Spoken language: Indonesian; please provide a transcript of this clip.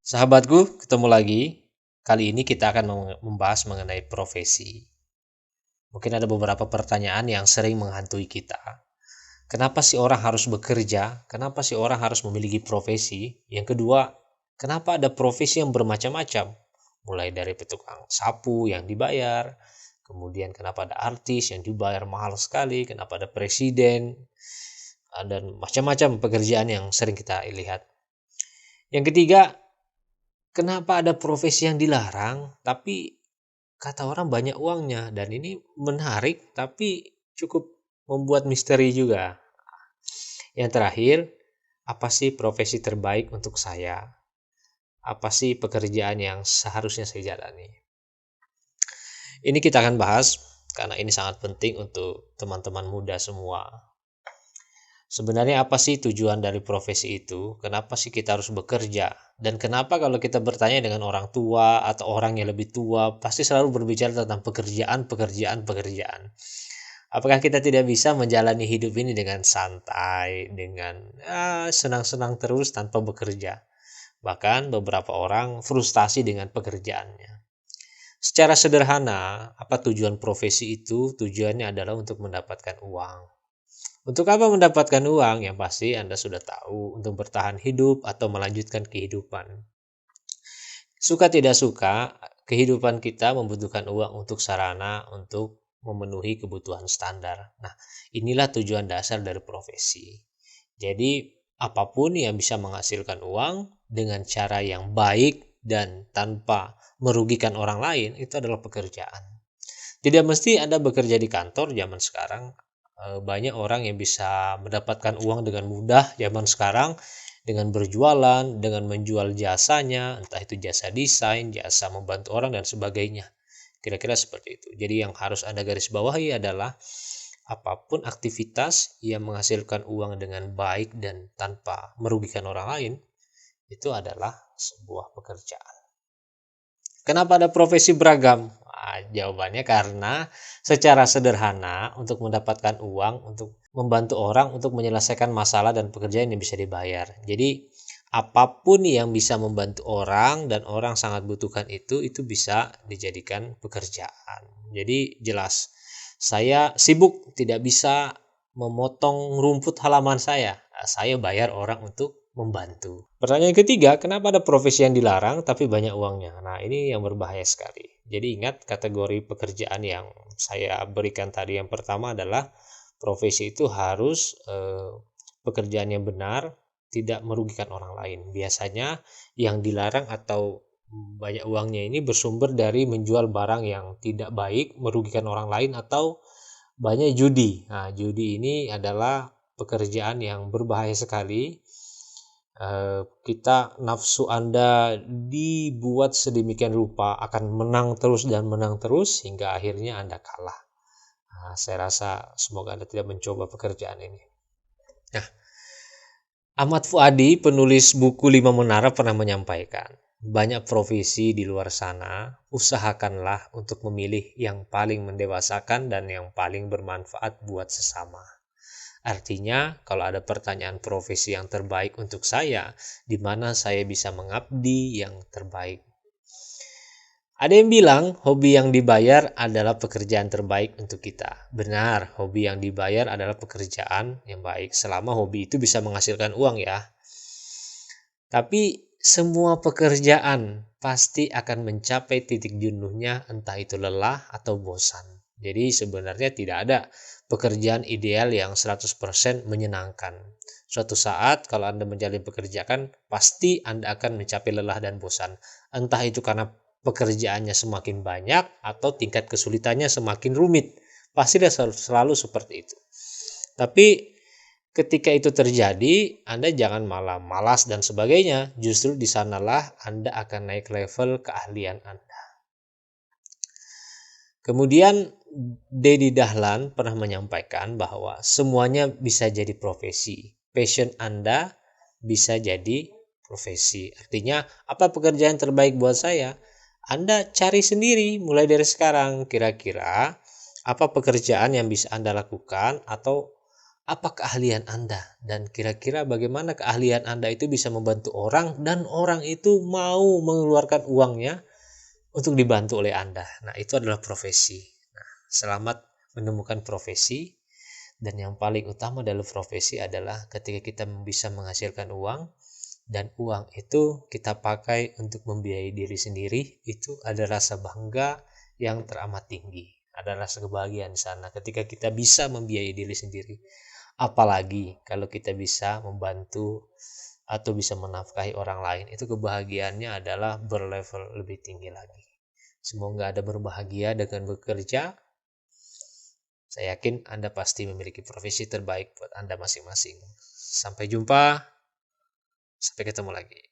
Sahabatku, ketemu lagi. Kali ini kita akan membahas mengenai profesi. Mungkin ada beberapa pertanyaan yang sering menghantui kita. Kenapa sih orang harus bekerja? Kenapa sih orang harus memiliki profesi? Yang kedua, kenapa ada profesi yang bermacam-macam? Mulai dari tukang sapu yang dibayar, kemudian kenapa ada artis yang dibayar mahal sekali, kenapa ada presiden, dan macam-macam pekerjaan yang sering kita lihat. Yang ketiga, kenapa ada profesi yang dilarang, tapi kata orang banyak uangnya, dan ini menarik tapi cukup membuat misteri juga. Yang terakhir, apa sih profesi terbaik untuk saya? Apa sih pekerjaan yang seharusnya saya jalani? Ini kita akan bahas karena ini sangat penting untuk teman-teman muda semua. Sebenarnya apa sih tujuan dari profesi itu? Kenapa sih kita harus bekerja? Dan kenapa kalau kita bertanya dengan orang tua atau orang yang lebih tua, pasti selalu berbicara tentang pekerjaan, pekerjaan, pekerjaan. Apakah kita tidak bisa menjalani hidup ini dengan santai, dengan senang-senang terus tanpa bekerja? Bahkan beberapa orang frustasi dengan pekerjaannya. Secara sederhana, apa tujuan profesi itu? Tujuannya adalah untuk mendapatkan uang. Untuk apa mendapatkan uang? Yang pasti Anda sudah tahu, untuk bertahan hidup atau melanjutkan kehidupan. Suka tidak suka, kehidupan kita membutuhkan uang untuk sarana untuk memenuhi kebutuhan standar. Nah, inilah tujuan dasar dari profesi. Jadi, apapun yang bisa menghasilkan uang dengan cara yang baik dan tanpa merugikan orang lain, itu adalah pekerjaan. Tidak mesti Anda bekerja di kantor zaman sekarang. Banyak orang yang bisa mendapatkan uang dengan mudah zaman sekarang dengan berjualan, dengan menjual jasanya, entah itu jasa desain, jasa membantu orang dan sebagainya. Kira-kira seperti itu. Jadi yang harus Anda garis bawahi adalah apapun aktivitas yang menghasilkan uang dengan baik dan tanpa merugikan orang lain, itu adalah sebuah pekerjaan. Kenapa ada profesi beragam? Jawabannya karena secara sederhana untuk mendapatkan uang, untuk membantu orang untuk menyelesaikan masalah dan pekerjaan yang bisa dibayar. Jadi apapun yang bisa membantu orang dan orang sangat butuhkan itu bisa dijadikan pekerjaan. Jadi jelas, saya sibuk tidak bisa memotong rumput halaman saya. Saya bayar orang untuk membantu. Pertanyaan ketiga, kenapa ada profesi yang dilarang tapi banyak uangnya? Nah, ini yang berbahaya sekali. Jadi ingat kategori pekerjaan yang saya berikan tadi. Yang pertama adalah profesi itu harus pekerjaan yang benar, tidak merugikan orang lain. Biasanya yang dilarang atau banyak uangnya ini bersumber dari menjual barang yang tidak baik, merugikan orang lain, atau banyak judi. Nah, judi ini adalah pekerjaan yang berbahaya sekali. Kita nafsu Anda dibuat sedemikian rupa akan menang terus dan menang terus hingga akhirnya Anda kalah. Nah, saya rasa semoga Anda tidak mencoba pekerjaan ini. Nah, Ahmad Fuadi, penulis buku 5 Menara, pernah menyampaikan, banyak profesi di luar sana, usahakanlah untuk memilih yang paling mendewasakan dan yang paling bermanfaat buat sesama. Artinya, kalau ada pertanyaan profesi yang terbaik untuk saya, di mana saya bisa mengabdi yang terbaik. Ada yang bilang hobi yang dibayar adalah pekerjaan terbaik untuk kita. Benar, hobi yang dibayar adalah pekerjaan yang baik selama hobi itu bisa menghasilkan uang ya. Tapi semua pekerjaan pasti akan mencapai titik jenuhnya, entah itu lelah atau bosan. Jadi sebenarnya tidak ada pekerjaan ideal yang 100% menyenangkan. Suatu saat kalau Anda menjalani pekerjaan, pasti Anda akan mencapai lelah dan bosan. Entah itu karena pekerjaannya semakin banyak atau tingkat kesulitannya semakin rumit. Pasti selalu seperti itu. Tapi ketika itu terjadi, Anda jangan malah malas dan sebagainya. Justru di sanalah Anda akan naik level keahlian Anda. Kemudian Dedi Dahlan pernah menyampaikan bahwa semuanya bisa jadi profesi. Passion Anda bisa jadi profesi. Artinya, apa pekerjaan terbaik buat saya? Anda cari sendiri mulai dari sekarang. Kira-kira apa pekerjaan yang bisa Anda lakukan atau apa keahlian Anda, dan kira-kira bagaimana keahlian Anda itu bisa membantu orang dan orang itu mau mengeluarkan uangnya untuk dibantu oleh Anda. Nah, itu adalah profesi. Nah, selamat menemukan profesi, dan yang paling utama dalam profesi adalah ketika kita bisa menghasilkan uang, dan uang itu kita pakai untuk membiayai diri sendiri, itu ada rasa bangga yang teramat tinggi. Ada rasa kebahagiaan di sana ketika kita bisa membiayai diri sendiri. Apalagi kalau kita bisa membantu atau bisa menafkahi orang lain, itu kebahagiaannya adalah berlevel lebih tinggi lagi. Semoga Anda berbahagia dengan bekerja. Saya yakin Anda pasti memiliki profesi terbaik buat Anda masing-masing. Sampai jumpa, sampai ketemu lagi.